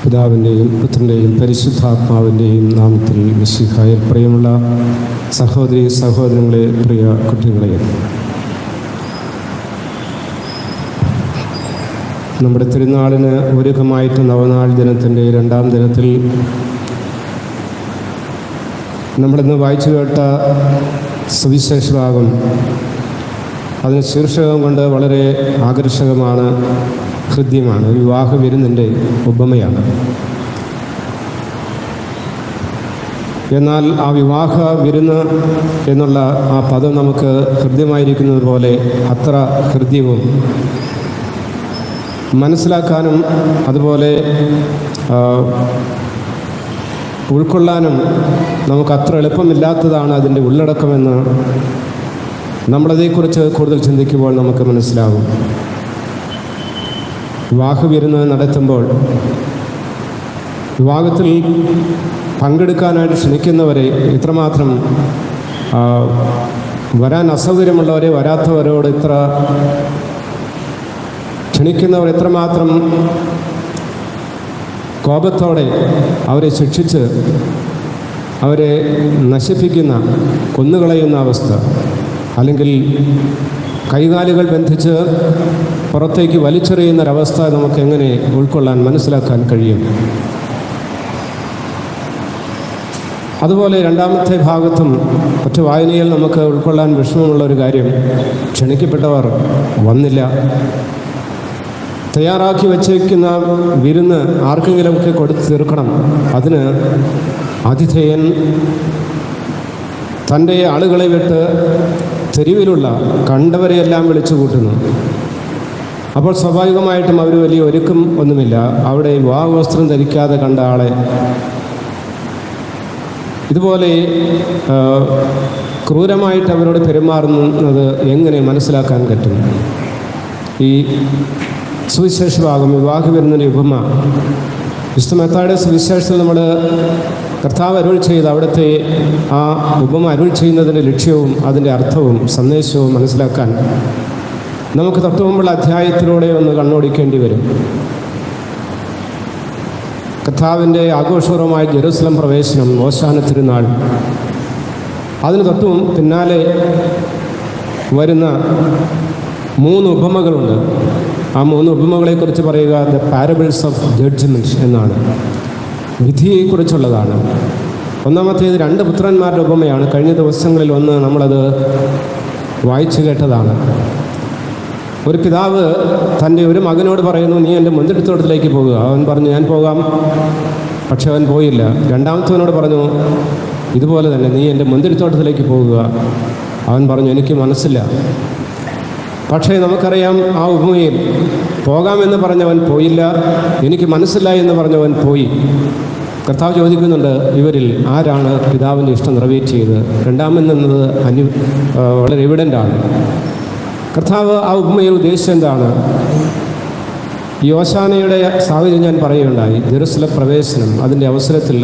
പിതാവിൻ്റെയും പുത്രൻ്റെയും പരിശുദ്ധാത്മാവിൻ്റെയും നാമത്തിൽ മിശിഹായിൽ പ്രിയമുള്ള സഹോദരി സഹോദരങ്ങളെ, പ്രിയ കുട്ടികളെ, നമ്മുടെ തിരുനാളിന് ഒരുക്കമായിട്ട് നവനാൾ ദിനത്തിൻ്റെ 2-ാം ദിനത്തിൽ നമ്മളിന്ന് വായിച്ചു കേട്ട സുവിശേഷ ഭാഗം, അതിന് ശീർഷകം കൊണ്ട് വളരെ ആകർഷകമാണ്, ഹൃദ്യമാണ്. വിവാഹ വിരുന്നിൻ്റെ ഉപമയാണ്. എന്നാൽ ആ വിവാഹ വിരുന്ന് എന്നുള്ള ആ പദം നമുക്ക് ഹൃദ്യമായിരിക്കുന്നത് പോലെ അത്ര ഹൃദ്യവും മനസ്സിലാക്കാനും അതുപോലെ ഉൾക്കൊള്ളാനും നമുക്ക് അത്ര എളുപ്പമില്ലാത്തതാണ് അതിൻ്റെ ഉള്ളടക്കമെന്ന് നമ്മളതേക്കുറിച്ച് കൂടുതൽ ചിന്തിക്കുമ്പോൾ നമുക്ക് മനസ്സിലാകും. വിവാഹ വിരുന്ന് നടത്തുമ്പോൾ വിവാഹത്തിൽ പങ്കെടുക്കാനായിട്ട് ക്ഷണിക്കുന്നവരെ ഇത്രമാത്രം വരാൻ അസൗകര്യമുള്ളവരെ, വരാത്തവരോട് ക്ഷണിക്കുന്നവർ എത്രമാത്രം കോപത്തോടെ അവരെ ശിക്ഷിച്ച് അവരെ നശിപ്പിക്കുന്ന, കൊന്നുകളയുന്ന അവസ്ഥ, അല്ലെങ്കിൽ കൈകാലുകൾ ബന്ധിച്ച് പുറത്തേക്ക് വലിച്ചെറിയുന്നൊരവസ്ഥ നമുക്ക് എങ്ങനെ ഉൾക്കൊള്ളാൻ, മനസ്സിലാക്കാൻ കഴിയും? അതുപോലെ 2-ാമത്തെ ഭാഗത്തും ഒറ്റ വായനയിൽ നമുക്ക് ഉൾക്കൊള്ളാൻ വിഷമമുള്ളൊരു കാര്യം, ക്ഷണിക്കപ്പെട്ടവർ വന്നില്ല. തയ്യാറാക്കി വച്ചിരിക്കുന്ന വിരുന്ന് ആർക്കെങ്കിലുമൊക്കെ കൊടുത്തു തീർക്കണം. അതിന് ആതിഥേയൻ തൻ്റെ ആളുകളെ വിട്ട് തെരുവിലുള്ള കണ്ടവരെയെല്ലാം വിളിച്ചു കൂട്ടുന്നു. അപ്പോൾ സ്വാഭാവികമായിട്ടും അവർ വലിയ ഒരുക്കം ഒന്നുമില്ല. അവിടെ വിവാഹവസ്ത്രം ധരിക്കാതെ കണ്ട ആളെ ഇതുപോലെ ക്രൂരമായിട്ട് അവരോട് പെരുമാറുന്നത് എങ്ങനെ മനസ്സിലാക്കാൻ പറ്റും? ഈ സുവിശേഷ ഭാഗം, വിവാഹ വിരുന്നിൻ്റെ ഉപമ, വിശുദ്ധ മത്തായിയുടെ സുവിശേഷത്തിൽ നമ്മൾ കർത്താവ് അരുൾ ചെയ്ത് അവിടുത്തെ ആ ഉപമ അരുൾ ചെയ്യുന്നതിൻ്റെ ലക്ഷ്യവും അതിൻ്റെ അർത്ഥവും സന്ദേശവും മനസ്സിലാക്കാൻ നമുക്ക് തൊട്ടുമുമ്പുള്ള അധ്യായത്തിലൂടെ ഒന്ന് കണ്ണോടിക്കേണ്ടി വരും. കർത്താവിൻ്റെ ആഘോഷപൂർവമായ ജെറുസലം പ്രവേശനം, ഓശാന തിരുനാൾ, അതിന് തൊട്ടും പിന്നാലെ വരുന്ന 3 ഉപമകളുണ്ട്. ആ 3 ഉപമകളെക്കുറിച്ച് പറയുക ദ പാരബിൾസ് ഓഫ് ജഡ്ജ്മെൻറ്റ് എന്നാണ്, വിധിയെക്കുറിച്ചുള്ളതാണ്. ഒന്നാമത്തേത് 2 പുത്രന്മാരുടെ ഉപമയാണ്. കഴിഞ്ഞ ദിവസങ്ങളിൽ നമ്മളത് വായിച്ചു കേട്ടതാണ്. ഒരു പിതാവ് തൻ്റെ ഒരു മകനോട് പറയുന്നു, നീ എൻ്റെ മുന്തിരിത്തോട്ടത്തിലേക്ക് പോകുക. അവൻ പറഞ്ഞു, ഞാൻ പോകാം. പക്ഷെ അവൻ പോയില്ല. 2-ാമത്തവനോട് പറഞ്ഞു, ഇതുപോലെ തന്നെ, നീ എൻ്റെ മുന്തിരിത്തോട്ടത്തിലേക്ക് പോകുക. അവൻ പറഞ്ഞു, എനിക്ക് മനസ്സില്ല. പക്ഷേ നമുക്കറിയാം, ആ ഉപമയിൽ പോകാമെന്ന് പറഞ്ഞവൻ പോയില്ല, എനിക്ക് മനസ്സില്ല എന്ന് പറഞ്ഞവൻ പോയി. കർത്താവ് ചോദിക്കുന്നുണ്ട്, ഇവരിൽ ആരാണ് പിതാവിൻ്റെ ഇഷ്ടം നിറവേറ്റിയത്? 2-ാമെന്നത് വളരെ എവിഡൻ്റാണ്. കർത്താവ് ആ ഉപമയിൽ ഉദ്ദേശിച്ചത് എന്താണ്? ഈ ഓശാനയുടെ സാഹചര്യം ഞാൻ പറയുകയുണ്ടായി. ജെറുസലം പ്രവേശനം, അതിൻ്റെ അവസരത്തിൽ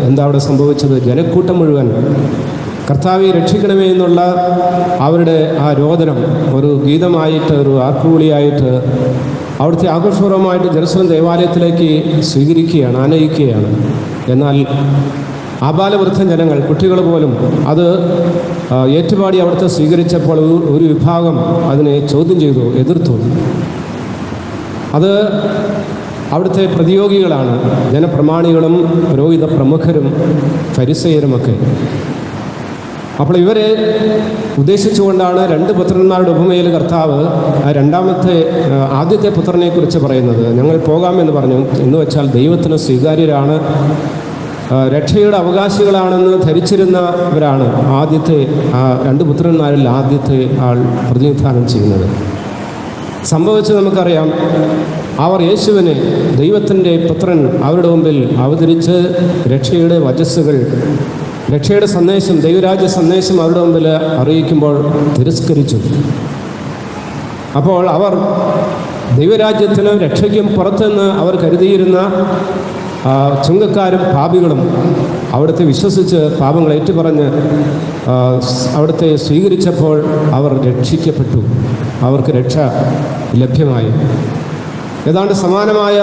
എന്താ അവിടെ സംഭവിച്ചത്? ജനക്കൂട്ടം മുഴുവൻ കർത്താവെ രക്ഷിക്കണമേ എന്നുള്ള അവരുടെ ആ രോദനം ഒരു ഗീതമായിട്ട്, ഒരു ആർപ്പുവിളിയായിട്ട് അവിടുത്തെ ആഘോഷപൂർവമായിട്ട് ജെറുസലം ദേവാലയത്തിലേക്ക് സ്വീകരിക്കുകയാണ്, ആനയിക്കുകയാണ്. എന്നാൽ ആബാലവൃദ്ധ ജനങ്ങൾ, കുട്ടികൾ പോലും അത് ഏറ്റുപാടി അവിടുത്തെ സ്വീകരിച്ചപ്പോൾ ഒരു വിഭാഗം അതിനെ ചോദ്യം ചെയ്തു, എതിർത്തു. അത് അവിടുത്തെ പ്രതിയോഗികളാണ്, ജനപ്രമാണികളും പുരോഹിത പ്രമുഖരും ഫരിസയരുമൊക്കെ. അപ്പോൾ ഇവരെ ഉദ്ദേശിച്ചുകൊണ്ടാണ് 2 പുത്രന്മാരുടെ ഉപമയിൽ കർത്താവ് ആദ്യത്തെ പുത്രനെക്കുറിച്ച് പറയുന്നത്. ഞങ്ങൾ പോകാമെന്ന് പറഞ്ഞു എന്ന് വെച്ചാൽ ദൈവത്തിന് സ്വീകാര്യരാണ്, രക്ഷയുടെ അവകാശികളാണെന്ന് ധരിച്ചിരുന്നവരാണ് ആദ്യത്തെ 2 പുത്രന്മാരിൽ ആദ്യത്തെ ആൾ പ്രതിനിധാനം ചെയ്യുന്നത്. സംഭവിച്ചത് നമുക്കറിയാം. അവർ യേശുവിനെ, ദൈവത്തിൻ്റെ പുത്രൻ, അവരുടെ മുമ്പിൽ അവതരിച്ച് രക്ഷയുടെ വചസ്സുകൾ, രക്ഷയുടെ സന്ദേശം, ദൈവരാജ്യ സന്ദേശം അവരുടെ മുമ്പിൽ അറിയിക്കുമ്പോൾ തിരസ്കരിച്ചു. അപ്പോൾ അവർ ദൈവരാജ്യത്തിനും രക്ഷയ്ക്കും പുറത്തുനിന്ന് അവർ കരുതിയിരുന്ന ചുങ്കക്കാരും പാപികളും അവിടുത്തെ വിശ്വസിച്ച് പാപങ്ങൾ ഏറ്റുപറഞ്ഞ് അവിടുത്തെ സ്വീകരിച്ചപ്പോൾ അവർ രക്ഷിക്കപ്പെട്ടു, അവർക്ക് രക്ഷ ലഭ്യമായി. ഏതാണ്ട് സമാനമായ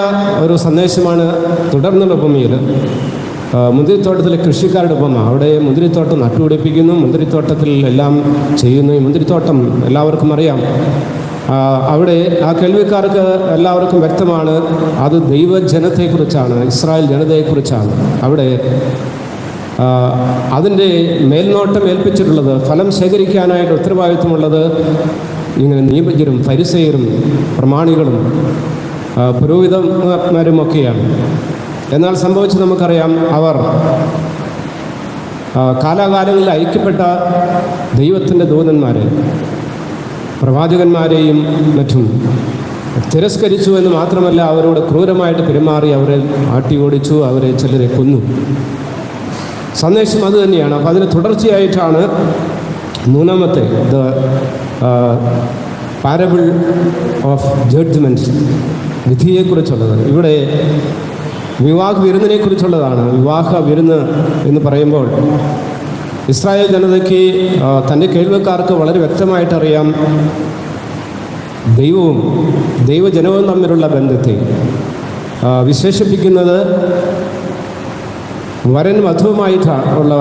ഒരു സന്ദേശമാണ് തുടർന്നുള്ള ഉപമയിൽ. മുന്തിരിത്തോട്ടത്തിലെ കൃഷിക്കാരുടെ ഉപമ. അവിടെ മുന്തിരിത്തോട്ടം നട്ടുപിടിപ്പിക്കുന്നു, മുന്തിരിത്തോട്ടത്തിൽ എല്ലാം ചെയ്യുന്നു. ഈ മുന്തിരിത്തോട്ടം എല്ലാവർക്കും അറിയാം. അവിടെ ആ കേൾവിക്കാർക്ക് എല്ലാവർക്കും വ്യക്തമാണ്, അത് ദൈവജനത്തെക്കുറിച്ചാണ്, ഇസ്രായേൽ ജനതയെക്കുറിച്ചാണ്. അവിടെ അതിൻ്റെ മേൽനോട്ടം ഏൽപ്പിച്ചിട്ടുള്ളത്, ഫലം ശേഖരിക്കാനായിട്ട് ഉത്തരവാദിത്വമുള്ളത് ഇങ്ങനെ നീപജ്ഞരും ഫരിസേയരും പ്രമാണികളും പുരോഹിതന്മാരുമൊക്കെയാണ്. എന്നാൽ സംഭവിച്ച് നമുക്കറിയാം, അവർ കാലാകാലങ്ങളിൽ ഐക്യപ്പെട്ട ദൈവത്തിൻ്റെ ദൂതന്മാരെ, പ്രവാചകന്മാരെയും മറ്റും തിരസ്കരിച്ചു എന്ന് മാത്രമല്ല, അവരോട് ക്രൂരമായിട്ട് പെരുമാറി, അവരെ ആട്ടി ഓടിച്ചു, അവരെ ചിലരെ കൊന്നു. സന്ദേശം അത് തന്നെയാണ്. അപ്പം അതിന് തുടർച്ചയായിട്ടാണ് മൂന്നാമത്തെ പാരബിൾ ഓഫ് ജഡ്ജ്മെൻറ്റ്സ്, വിധിയെക്കുറിച്ചുള്ളത്. ഇവിടെ വിവാഹ വിരുന്നിനെക്കുറിച്ചുള്ളതാണ്. വിവാഹ വിരുന്ന് എന്ന് പറയുമ്പോൾ ഇസ്രായേൽ ജനതയ്ക്ക് തൻ്റെ കേൾവിക്കാർക്ക് വളരെ വ്യക്തമായിട്ടറിയാം, ദൈവവും ദൈവജനവും തമ്മിലുള്ള ബന്ധത്തെ വിശേഷിപ്പിക്കുന്നത് വരൻ വധുവുമായിട്ടുള്ള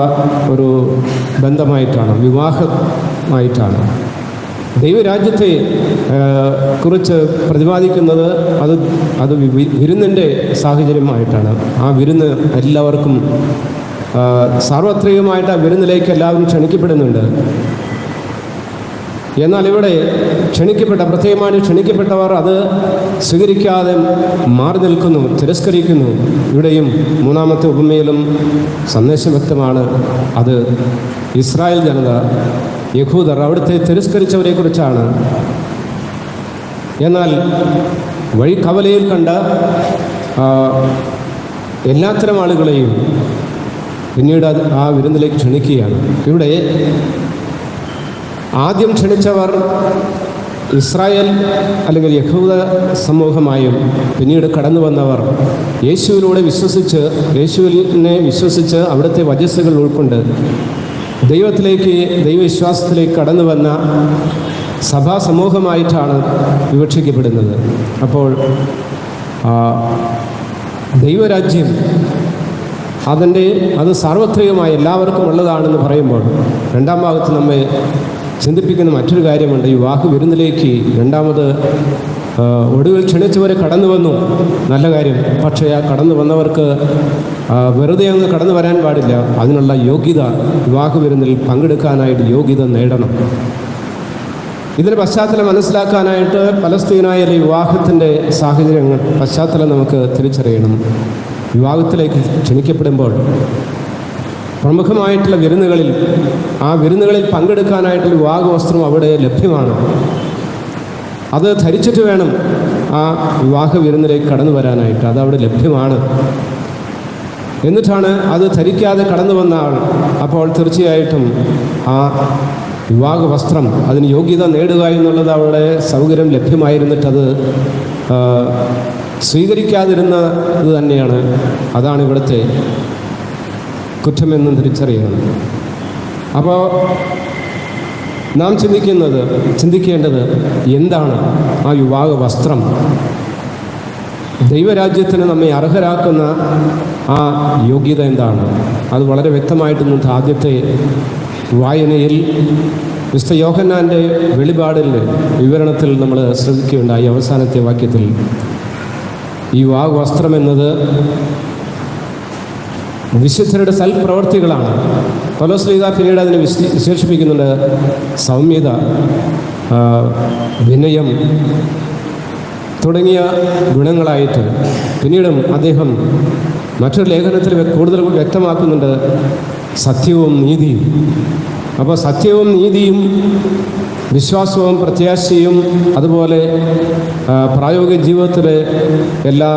ഒരു ബന്ധമായിട്ടാണ്, വിവാഹമായിട്ടാണ്. ദൈവരാജ്യത്തെ കുറിച്ച് പ്രതിപാദിക്കുന്നത് അത് വിരുന്നിൻ്റെ സാഹചര്യമായിട്ടാണ്. ആ വിരുന്ന് എല്ലാവർക്കും സാർവത്രികമായിട്ട് ആ വിരുന്നിലേക്ക് എല്ലാവരും ക്ഷണിക്കപ്പെടുന്നുണ്ട്. എന്നാൽ ഇവിടെ പ്രത്യേകമായി ക്ഷണിക്കപ്പെട്ടവർ അത് സ്വീകരിക്കാതെ മാറി നിൽക്കുന്നു, തിരസ്കരിക്കുന്നു. ഇവിടെയും മൂന്നാമത്തെ ഉപമയിലും സന്ദേശം വ്യക്തമാണ്. അത് ഇസ്രായേൽ ജനത, യഹൂദർ, അവിടുത്തെ തിരസ്കരിച്ചവരെക്കുറിച്ചാണ്. എന്നാൽ വഴിക്കവലയിൽ കണ്ട എല്ലാത്തരം ആളുകളെയും പിന്നീട് ആ വിരുന്നിലേക്ക് ക്ഷണിക്കുകയാണ്. ഇവിടെ ആദ്യം ക്ഷണിച്ചവർ ഇസ്രായേൽ അല്ലെങ്കിൽ യഹൂദ സമൂഹമായും, പിന്നീട് കടന്നു വന്നവർ യേശുവിനെ വിശ്വസിച്ച് അവിടുത്തെ വചസ്സുകൾ ഉൾക്കൊണ്ട് ദൈവവിശ്വാസത്തിലേക്ക് കടന്നു വന്ന സഭാ സമൂഹമായിട്ടാണ് വിവക്ഷിക്കപ്പെടുന്നത്. അപ്പോൾ ദൈവരാജ്യം അത് സാർവത്രികമായി എല്ലാവർക്കും ഉള്ളതാണെന്ന് പറയുമ്പോൾ രണ്ടാം ഭാഗത്ത് നമ്മെ ചിന്തിപ്പിക്കുന്ന മറ്റൊരു കാര്യമുണ്ട്. ഈ വിവാഹ വിരുന്നിലേക്ക് രണ്ടാമത് ഒടുവിൽ ക്ഷണിച്ചവരെ കടന്നു വന്നു, നല്ല കാര്യം. പക്ഷേ ആ കടന്നു വന്നവർക്ക് വെറുതെ അങ്ങ് കടന്നു വരാൻ പാടില്ല. അതിനുള്ള യോഗ്യത, വിവാഹ വിരുന്നിൽ പങ്കെടുക്കാനായിട്ട് യോഗ്യത നേടണം. ഇതിന് പശ്ചാത്തലം മനസ്സിലാക്കാനായിട്ട് പലസ്തീനായിലെ വിവാഹത്തിൻ്റെ സാഹചര്യങ്ങൾ പശ്ചാത്തലം നമുക്ക് തിരിച്ചറിയണം. വിവാഹത്തിലേക്ക് ക്ഷണിക്കപ്പെടുമ്പോൾ പ്രമുഖമായിട്ടുള്ള ആ വിരുന്നുകളിൽ പങ്കെടുക്കാനായിട്ടുള്ള വിവാഹ വസ്ത്രം അവിടെ ലഭ്യമാണ്. അത് ധരിച്ചിട്ട് വേണം ആ വിവാഹ വിരുന്നിലേക്ക് കടന്നു വരാനായിട്ട്. അതവിടെ ലഭ്യമാണ്. എന്നിട്ടാണ് അത് ധരിക്കാതെ കടന്നു വന്ന ആൾ, അപ്പോൾ തീർച്ചയായിട്ടും ആ വിവാഹ വസ്ത്രം, അതിന് യോഗ്യത നേടുക എന്നുള്ളത് അവിടെ സൗകര്യം ലഭ്യമായിരുന്നിട്ടത് സ്വീകരിക്കാതിരുന്നത് തന്നെയാണ്. അതാണ് ഇവിടുത്തെ കുറ്റമെന്നും തിരിച്ചറിയുന്നത്. അപ്പോൾ നാം ചിന്തിക്കേണ്ടത് എന്താണ് ആ വിവാഹ വസ്ത്രം? ദൈവരാജ്യത്തിന് നമ്മെ അർഹരാക്കുന്ന ആ യോഗ്യത എന്താണ്? അത് വളരെ വ്യക്തമായിട്ട് ഇന്നത്തെ ആദ്യത്തെ വായനയിൽ വിശുദ്ധ യോഹന്നാൻ്റെ വെളിപാടിൻ്റെ വിവരണത്തിൽ നമ്മൾ ശ്രദ്ധിക്കുകയുണ്ടായി. അവസാനത്തെ വാക്യത്തിൽ ഈ വിവാഹ വസ്ത്രം എന്നത് വിശുദ്ധരുടെ സൽപ്രവർത്തികളാണ്. പൗലോസ് ശ്ലീഹ പിന്നീട് അതിനെ വിശേഷിപ്പിക്കുന്നുണ്ട്. സൗമ്യത, വിനയം തുടങ്ങിയ ഗുണങ്ങളായിട്ട്. പിന്നീടും അദ്ദേഹം മറ്റൊരു ലേഖനത്തിൽ കൂടുതൽ വ്യക്തമാക്കുന്നുണ്ട് സത്യവും നീതിയും. അപ്പോൾ സത്യവും നീതിയും വിശ്വാസവും പ്രത്യാശയും അതുപോലെ പ്രായോഗിക ജീവിതത്തിലെ എല്ലാ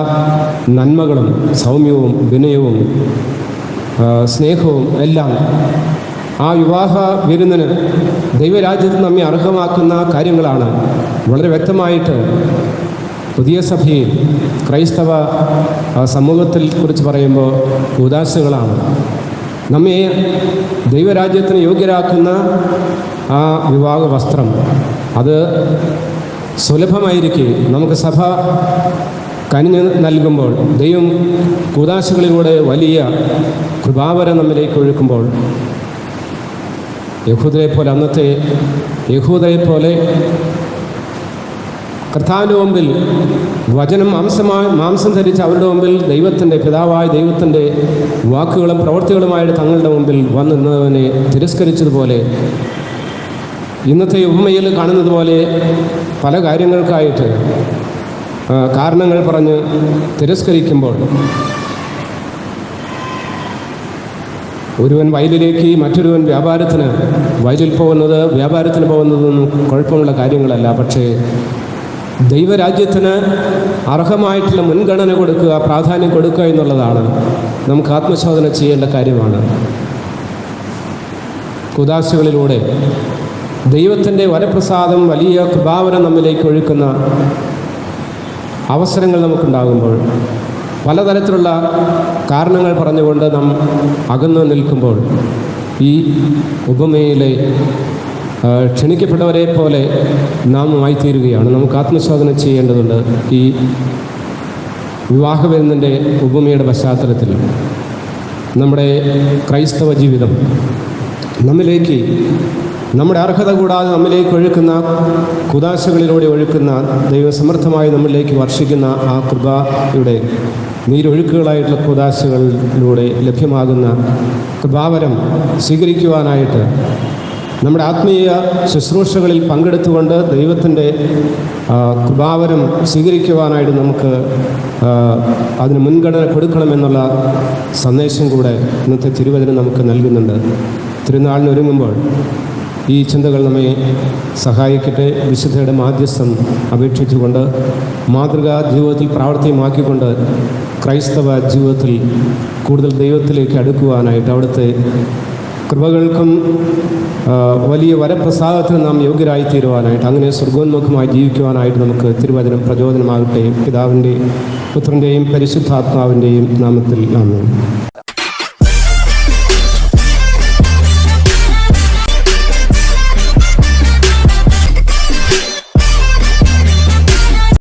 നന്മകളും, സൗമ്യവും വിനയവും സ്നേഹവും എല്ലാം ആ വിവാഹ വിരുന്നിന് ദൈവരാജ്യത്തിൽ നമ്മെ അർഹമാക്കുന്ന കാര്യങ്ങളാണ്. വളരെ വ്യക്തമായിട്ട് പുതിയ സഭയിൽ ക്രൈസ്തവ സമൂഹത്തിൽ കുറിച്ച് പറയുമ്പോൾ ഉദാശകളാണ്. നമ്മെ ദൈവരാജ്യത്തിന് യോഗ്യരാക്കുന്ന ആ വിവാഹ വസ്ത്രം അത് സുലഭമായിരിക്കെ നമുക്ക് സഭ കനിഞ്ഞ് നൽകുമ്പോൾ, ദൈവം കൂദാശകളിലൂടെ വലിയ കൃപാവരം നമ്മിലേക്ക് ഒഴുക്കുമ്പോൾ, യഹൂദരെപ്പോലെ, അന്നത്തെ യഹൂദരെപ്പോലെ കർത്താവിൻ്റെ മുമ്പിൽ വചനം മാംസം ധരിച്ച് അവരുടെ മുമ്പിൽ ദൈവത്തിൻ്റെ പിതാവായ ദൈവത്തിൻ്റെ വാക്കുകളും പ്രവൃത്തികളുമായിട്ട് തങ്ങളുടെ മുമ്പിൽ വന്നിരുന്നവനെ തിരസ്കരിച്ചതുപോലെ, ഇന്നത്തെ ഉപമയിൽ കാണുന്നത് പോലെ പല കാര്യങ്ങൾക്കായിട്ട് കാരണങ്ങൾ പറഞ്ഞ് തിരസ്കരിക്കുമ്പോൾ, ഒരുവൻ വയലിലേക്ക് മറ്റൊരുവൻ വയലിൽ പോകുന്നത് വ്യാപാരത്തിന് പോകുന്നതൊന്നും കുഴപ്പമുള്ള കാര്യങ്ങളല്ല. പക്ഷേ ദൈവരാജ്യത്തിന് അർഹമായിട്ടുള്ള മുൻഗണന കൊടുക്കുക, പ്രാധാന്യം കൊടുക്കുക എന്നുള്ളതാണ് നമുക്ക് ആത്മശോധന ചെയ്യേണ്ട കാര്യമാണ്. കൂദാശകളിലൂടെ ദൈവത്തിൻ്റെ വരപ്രസാദം, വലിയ കൃപാവരം നമ്മിലേക്ക് ഒഴുക്കുന്ന അവസരങ്ങൾ നമുക്കുണ്ടാകുമ്പോൾ, പലതരത്തിലുള്ള കാരണങ്ങൾ പറഞ്ഞുകൊണ്ട് നാം അകന്നു നിൽക്കുമ്പോൾ, ഈ ഉപമയിലെ ക്ഷണിക്കപ്പെട്ടവരെ പോലെ നാം ആയിത്തീരുകയാണ്. നമുക്ക് ആത്മശോധന ചെയ്യേണ്ടതുണ്ട്. ഈ വിവാഹബന്ധൻ്റെ ഉപമയുടെ പശ്ചാത്തലത്തിൽ നമ്മുടെ ക്രൈസ്തവ ജീവിതം നമ്മിലേക്ക്, നമ്മുടെ അർഹത കൂടാതെ നമ്മിലേക്ക് ഒഴുക്കുന്ന, കൂദാശകളിലൂടെ ഒഴുക്കുന്ന, ദൈവസമർത്ഥമായി നമ്മളിലേക്ക് വർഷിക്കുന്ന ആ കൃപയുടെ നീരൊഴുക്കുകളായിട്ടുള്ള കൂദാശകളിലൂടെ ലഭ്യമാകുന്ന കൃപാവരം സ്വീകരിക്കുവാനായിട്ട്, നമ്മുടെ ആത്മീയ ശുശ്രൂഷകളിൽ പങ്കെടുത്തുകൊണ്ട് ദൈവത്തിൻ്റെ കൃപാവരം സ്വീകരിക്കുവാനായിട്ട് നമുക്ക് അതിന് മുൻഗണന കൊടുക്കണമെന്നുള്ള സന്ദേശം കൂടെ ഇന്നത്തെ തിരുവചനം നമുക്ക് നൽകുന്നുണ്ട്. തിരുനാളിന് ഒരുങ്ങുമ്പോൾ ഈ ചിന്തകൾ നമ്മെ സഹായിക്കട്ടെ. വിശുദ്ധയുടെ മാധ്യസ്ഥം അപേക്ഷിച്ചുകൊണ്ട്, മാതൃകാ ജീവിതത്തിൽ പ്രാവർത്തികമാക്കിക്കൊണ്ട് ക്രൈസ്തവ ജീവിതത്തിൽ കൂടുതൽ ദൈവത്തിലേക്ക് അടുക്കുവാനായിട്ട്, അവിടുത്തെ കൃപകൾക്കും വലിയ വരപ്രസാദത്തിന് നാം യോഗ്യരായി തീരുവാനായിട്ട്, അങ്ങനെ സ്വർഗോന്മുഖമായി ജീവിക്കുവാനായിട്ട് നമുക്ക് തിരുവചനം പ്രചോദനമാകട്ടെ. പിതാവിൻ്റെയും പുത്രൻ്റെയും പരിശുദ്ധാത്മാവിൻ്റെയും നാമത്തിൽ ആമേൻ.